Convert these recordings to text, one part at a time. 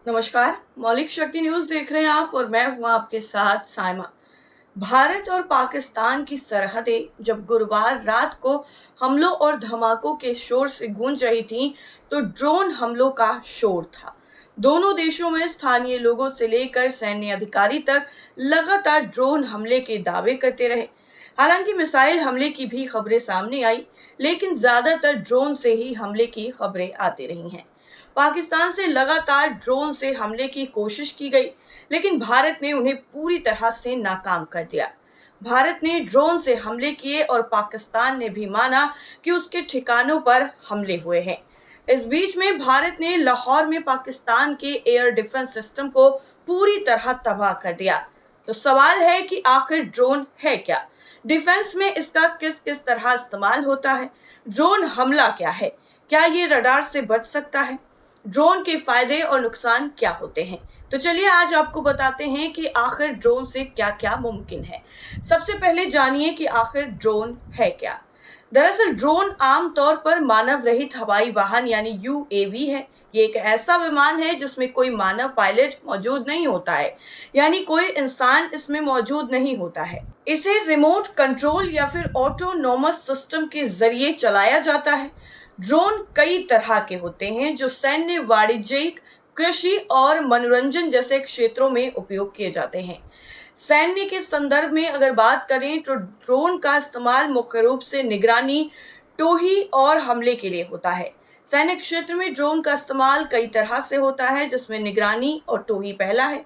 नमस्कार। मौलिक शक्ति न्यूज देख रहे हैं आप और मैं हूं आपके साथ साइमा। भारत और पाकिस्तान की सरहदें जब गुरुवार रात को हमलों और धमाकों के शोर से गूंज रही थीं, तो ड्रोन हमलों का शोर था। दोनों देशों में स्थानीय लोगों से लेकर सैन्य अधिकारी तक लगातार ड्रोन हमले के दावे करते रहे। हालांकि मिसाइल हमले की भी खबरें सामने आई, लेकिन ज्यादातर ड्रोन से ही हमले की खबरें आती रही हैं। पाकिस्तान से लगातार ड्रोन से हमले की कोशिश की गई, लेकिन भारत ने उन्हें पूरी तरह से नाकाम कर दिया। भारत ने ड्रोन से हमले किए और पाकिस्तान ने भी माना कि उसके ठिकानों पर हमले हुए हैं। इस बीच में भारत ने लाहौर में पाकिस्तान के एयर डिफेंस सिस्टम को पूरी तरह तबाह कर दिया। तो सवाल है कि आखिर ड्रोन है क्या? डिफेंस में इसका किस किस तरह इस्तेमाल होता है? ड्रोन हमला क्या है? क्या ये रडार से बच सकता है? ड्रोन के फायदे और नुकसान क्या होते हैं? तो चलिए आज आपको बताते हैं कि आखिर ड्रोन से क्या क्या मुमकिन है। सबसे पहले जानिए कि आखिर ड्रोन है क्या। दरअसल ड्रोन आमतौर पर मानव रहित हवाई वाहन यानी यूएवी है। ये एक ऐसा विमान है जिसमें कोई मानव पायलट मौजूद नहीं होता है, यानी कोई इंसान इसमें मौजूद नहीं होता है। इसे रिमोट कंट्रोल या फिर ऑटोनोमस सिस्टम के जरिए चलाया जाता है। ड्रोन कई तरह के होते हैं जो सैन्य, वाणिज्यिक, कृषि और मनोरंजन जैसे क्षेत्रों में उपयोग किए जाते हैं। सैन्य के संदर्भ में अगर बात करें तो ड्रोन का इस्तेमाल मुख्य रूप से निगरानी, टोही और हमले के लिए होता है। सैन्य क्षेत्र में ड्रोन का इस्तेमाल कई तरह से होता है, जिसमें निगरानी और टोही पहला है।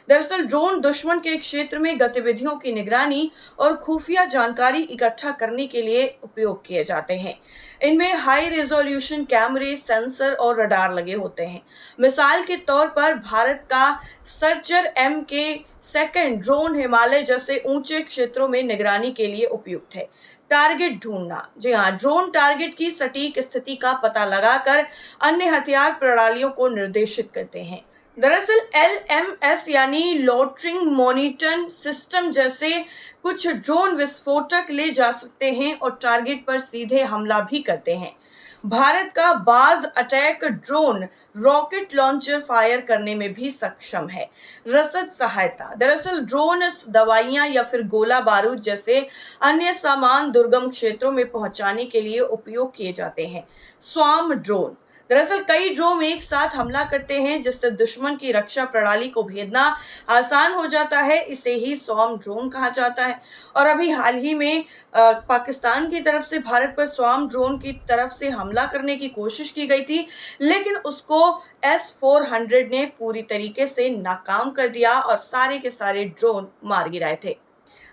दरअसल ड्रोन दुश्मन के क्षेत्र में गतिविधियों की निगरानी और खुफिया जानकारी इकट्ठा करने के लिए उपयोग किए जाते हैं। इनमें हाई रेजोल्यूशन कैमरे, सेंसर और रडार लगे होते हैं। मिसाल के तौर पर भारत का सर्चर एम के सेकंड ड्रोन हिमालय जैसे ऊंचे क्षेत्रों में निगरानी के लिए उपयुक्त है। टारगेट ढूंढना, जी हाँ, ड्रोन टारगेट की सटीक स्थिति का पता लगाकर अन्य हथियार प्रणालियों को निर्देशित करते हैं। दरअसल LMS यानी लोटरिंग मॉनिटर सिस्टम जैसे कुछ ड्रोन विस्फोटक ले जा सकते हैं और टारगेट पर सीधे हमला भी करते हैं। भारत का बाज attack drone rocket launcher fire करने में भी सक्षम है। रसद सहायता, दरअसल ड्रोन दवाइयां या फिर गोला बारूद जैसे अन्य सामान दुर्गम क्षेत्रों में पहुंचाने के लिए उपयोग किए जाते हैं। स्वाम ड्रोन, दरअसल कई ड्रोन एक साथ हमला करते हैं जिससे दुश्मन की रक्षा प्रणाली को भेदना आसान हो जाता है। इसे ही स्वार्म ड्रोन कहा जाता है। और अभी हाल ही में पाकिस्तान की तरफ से भारत पर स्वार्म ड्रोन की तरफ से हमला करने की कोशिश की गई थी, लेकिन उसको S-400 ने पूरी तरीके से नाकाम कर दिया और सारे के सारे ड्रोन मार गिराए थे।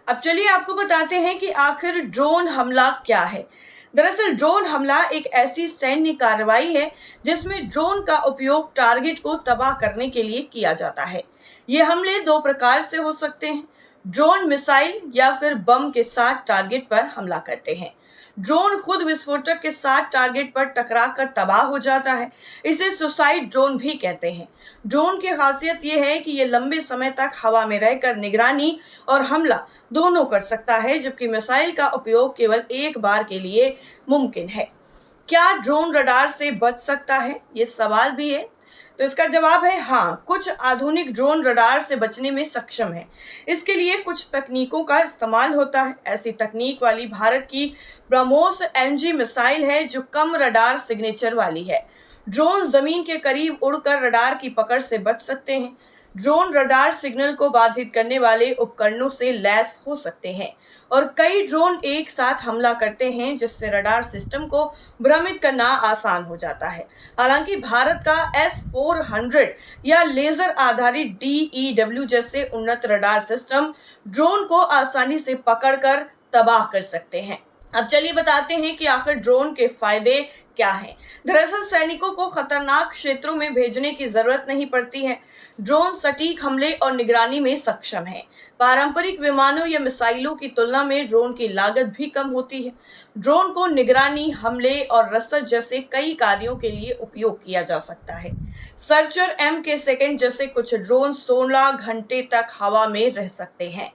अब चलिए आपको बताते हैं कि आखिर ड्रोन हमला क्या है। दरअसल ड्रोन हमला एक ऐसी सैन्य कार्रवाई है जिसमें ड्रोन का उपयोग टारगेट को तबाह करने के लिए किया जाता है। ये हमले दो प्रकार से हो सकते हैं। ड्रोन मिसाइल या फिर बम के साथ टारगेट पर हमला करते हैं। ड्रोन खुद विस्फोटक के साथ टारगेट पर टकरा कर तबाह हो जाता है। इसे सुसाइड ड्रोन भी कहते हैं। ड्रोन की खासियत यह है कि ये लंबे समय तक हवा में रहकर निगरानी और हमला दोनों कर सकता है, जबकि मिसाइल का उपयोग केवल एक बार के लिए मुमकिन है। क्या ड्रोन रडार से बच सकता है? ये सवाल भी है। तो इसका जवाब है हाँ, कुछ आधुनिक ड्रोन रडार से बचने में सक्षम है। इसके लिए कुछ तकनीकों का इस्तेमाल होता है। ऐसी तकनीक वाली भारत की ब्रह्मोस MG मिसाइल है जो कम रडार सिग्नेचर वाली है। ड्रोन जमीन के करीब उड़कर रडार की पकड़ से बच सकते हैं। ड्रोन रडार सिग्नल को बाधित करने वाले उपकरणों से लैस हो सकते हैं और कई ड्रोन एक साथ हमला करते हैं, जिससे रडार सिस्टम को भ्रमित करना आसान हो जाता है। हालांकि भारत का S-400 या लेजर आधारित DEW जैसे उन्नत रडार सिस्टम ड्रोन को आसानी से पकड़कर तबाह कर सकते हैं। अब चलिए बताते हैं कि आखिर ड्रोन के फायदे क्या है। दरअसल सैनिकों को खतरनाक क्षेत्रों में भेजने की जरूरत नहीं पड़ती है। ड्रोन सटीक हमले और निगरानी में सक्षम है। पारंपरिक विमानों या मिसाइलों की तुलना में ड्रोन की लागत भी कम होती है। ड्रोन को निगरानी, हमले और रसद जैसे कई कार्यों के लिए उपयोग किया जा सकता है। सर्चर M के सेकंड जैसे कुछ ड्रोन 16 घंटे तक हवा में रह सकते हैं।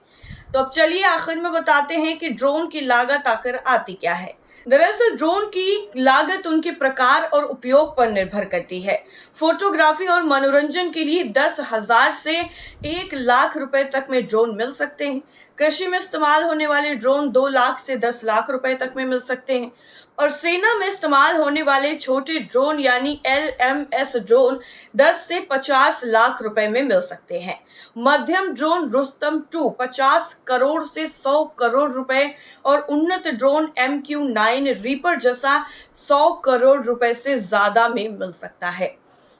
तो अब चलिए आखिर में बताते हैं कि ड्रोन की लागत आखिर आती क्या है। दरअसल ड्रोन की लागत उनके प्रकार और उपयोग पर निर्भर करती है। फोटोग्राफी और मनोरंजन के लिए 10,000 से 1 लाख रुपए तक में ड्रोन मिल सकते हैं। कृषि में इस्तेमाल होने वाले ड्रोन 2 लाख से 10 लाख रुपए तक में मिल सकते हैं और सेना में इस्तेमाल होने वाले छोटे ड्रोन यानी LMS ड्रोन 10 से 50 लाख रुपए में मिल सकते हैं। मध्यम ड्रोन रुस्तम 2 50 करोड़ से 100 करोड़ रुपए और उन्नत ड्रोन MQ-9 रीपर जैसा 100 करोड़ रुपए से ज्यादा में मिल सकता है।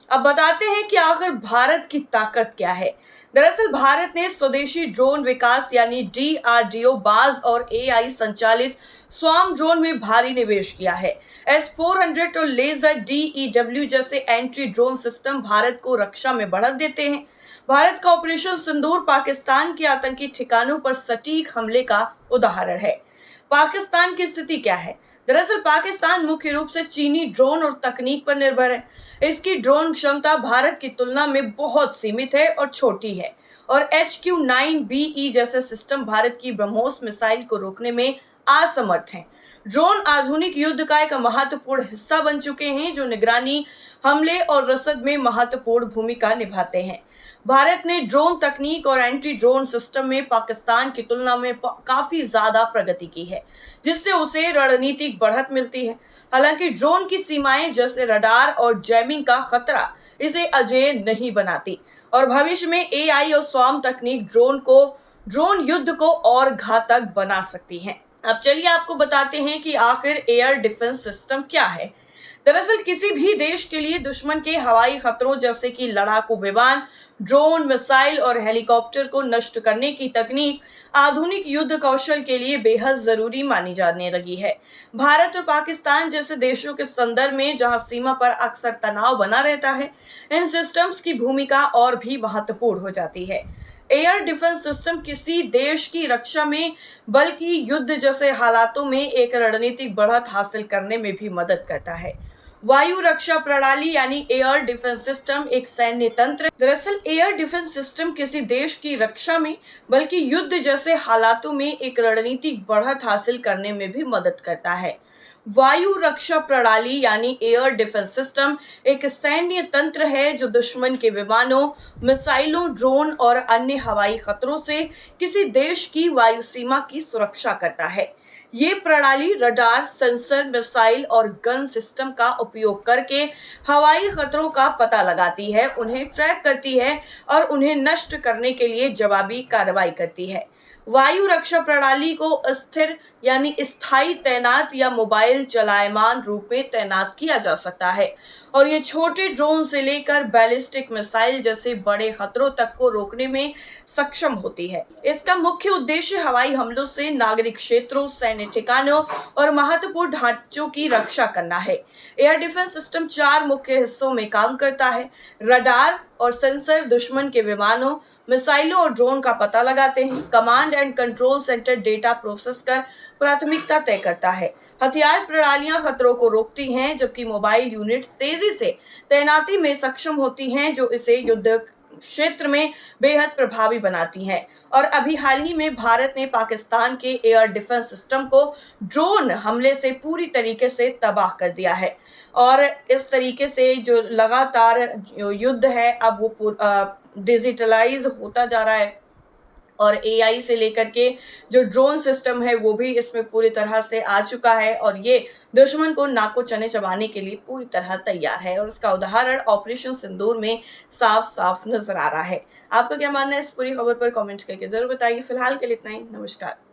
अब बताते हैं कि आखिर भारत की ताकत क्या है। दरअसल भारत ने स्वदेशी ड्रोन विकास यानी DRDO बाज और AI संचालित स्वार्म ड्रोन में भारी निवेश किया है। S-400 और लेजर DEW जैसे एंट्री ड्रोन सिस्टम भारत को रक्षा में बढ़त देते हैं। भारत का ऑपरेशन सिंदूर पाकिस्तान के आतंकी ठिकानों पर सटीक हमले का उदाहरण है। पाकिस्तान की स्थिति क्या है? दरअसल पाकिस्तान मुख्य रूप से चीनी ड्रोन और तकनीक पर निर्भर है। इसकी ड्रोन क्षमता भारत की तुलना में बहुत सीमित है और छोटी है और HQ-9BE जैसे सिस्टम भारत की ब्रह्मोस मिसाइल को रोकने में असमर्थ हैं। ड्रोन आधुनिक युद्ध का एक महत्वपूर्ण हिस्सा बन चुके हैं जो निगरानी, हमले और रसद में महत्वपूर्ण भूमिका निभाते हैं। भारत ने ड्रोन तकनीक और एंटी ड्रोन सिस्टम में पाकिस्तान की तुलना में काफी ज्यादा प्रगति की है, जिससे उसे रणनीतिक बढ़त मिलती है। हालांकि ड्रोन की सीमाएं जैसे रडार और जैमिंग का खतरा इसे अजेय नहीं बनाती और भविष्य में AI और स्वार्म तकनीक ड्रोन युद्ध को और घातक बना सकती हैं। अब चलिए आपको बताते हैं कि आखिर एयर डिफेंस सिस्टम क्या है। दरअसल किसी भी देश के लिए दुश्मन के हवाई खतरों जैसे कि लड़ाकू विमान, ड्रोन, मिसाइल और हेलीकॉप्टर को नष्ट करने की तकनीक आधुनिक युद्ध कौशल के लिए बेहद जरूरी मानी जाने लगी है। भारत और पाकिस्तान जैसे देशों के संदर्भ में जहां सीमा पर अक्सर तनाव बना रहता है, इन सिस्टम्स की भूमिका और भी महत्वपूर्ण हो जाती है। एयर डिफेंस सिस्टम किसी देश की रक्षा में बल्कि युद्ध जैसे हालातों में एक रणनीतिक बढ़त हासिल करने में भी मदद करता है। वायु रक्षा प्रणाली यानी एयर डिफेंस सिस्टम एक सैन्य तंत्र। दरअसल एयर डिफेंस सिस्टम किसी देश की रक्षा में बल्कि युद्ध जैसे हालातों में एक रणनीतिक बढ़त हासिल करने में भी मदद करता है। वायु रक्षा प्रणाली यानी एयर डिफेंस सिस्टम एक सैन्य तंत्र है जो दुश्मन के विमानों, मिसाइलों, ड्रोन और अन्य हवाई खतरों से किसी देश की वायु सीमा की सुरक्षा करता है। ये प्रणाली रडार, सेंसर, मिसाइल और गन सिस्टम का उपयोग करके हवाई खतरों का पता लगाती है, उन्हें ट्रैक करती है और उन्हें नष्ट करने के लिए जवाबी कार्रवाई करती है। वायु रक्षा प्रणाली को अस्थिर यानी स्थायी तैनात या मोबाइल चलायमान रूप में तैनात किया जा सकता है और ये छोटे ड्रोन से लेकर बैलिस्टिक मिसाइल जैसे बड़े खतरों तक को रोकने में सक्षम होती है। इसका मुख्य उद्देश्य हवाई हमलों से नागरिक क्षेत्रों, सैन्य ठिकानों और महत्वपूर्ण ढांचों की रक्षा करना है। एयर डिफेंस सिस्टम 4 मुख्य हिस्सों में काम करता है। रडार और सेंसर दुश्मन के विमानों, मिसाइलों और ड्रोन का पता लगाते हैं। Command and control centre data process कर प्राथमिकता तय करता है। हथियार प्रणालियां खतरों को रोकती हैं, जबकि मोबाइल यूनिट तेजी से तैनाती में सक्षम होती हैं, जो इसे युद्ध क्षेत्र में बेहद प्रभावी बनाती हैं। और अभी हाल ही में भारत ने पाकिस्तान के एयर डिफेंस सिस्टम को ड्रोन हमले से पूरी तरीके से तबाह कर दिया है और इस तरीके से जो लगातार युद्ध है अब वो डिजिटलाइज होता जा रहा है और AI से लेकर के जो ड्रोन सिस्टम है वो भी इसमें पूरी तरह से आ चुका है और ये दुश्मन को नाको चने चबाने के लिए पूरी तरह तैयार है और उसका उदाहरण ऑपरेशन सिंदूर में साफ साफ नजर आ रहा है। आपका क्या मानना है इस पूरी खबर पर? कमेंट्स करके जरूर बताइए। फिलहाल के लिए इतना ही। नमस्कार।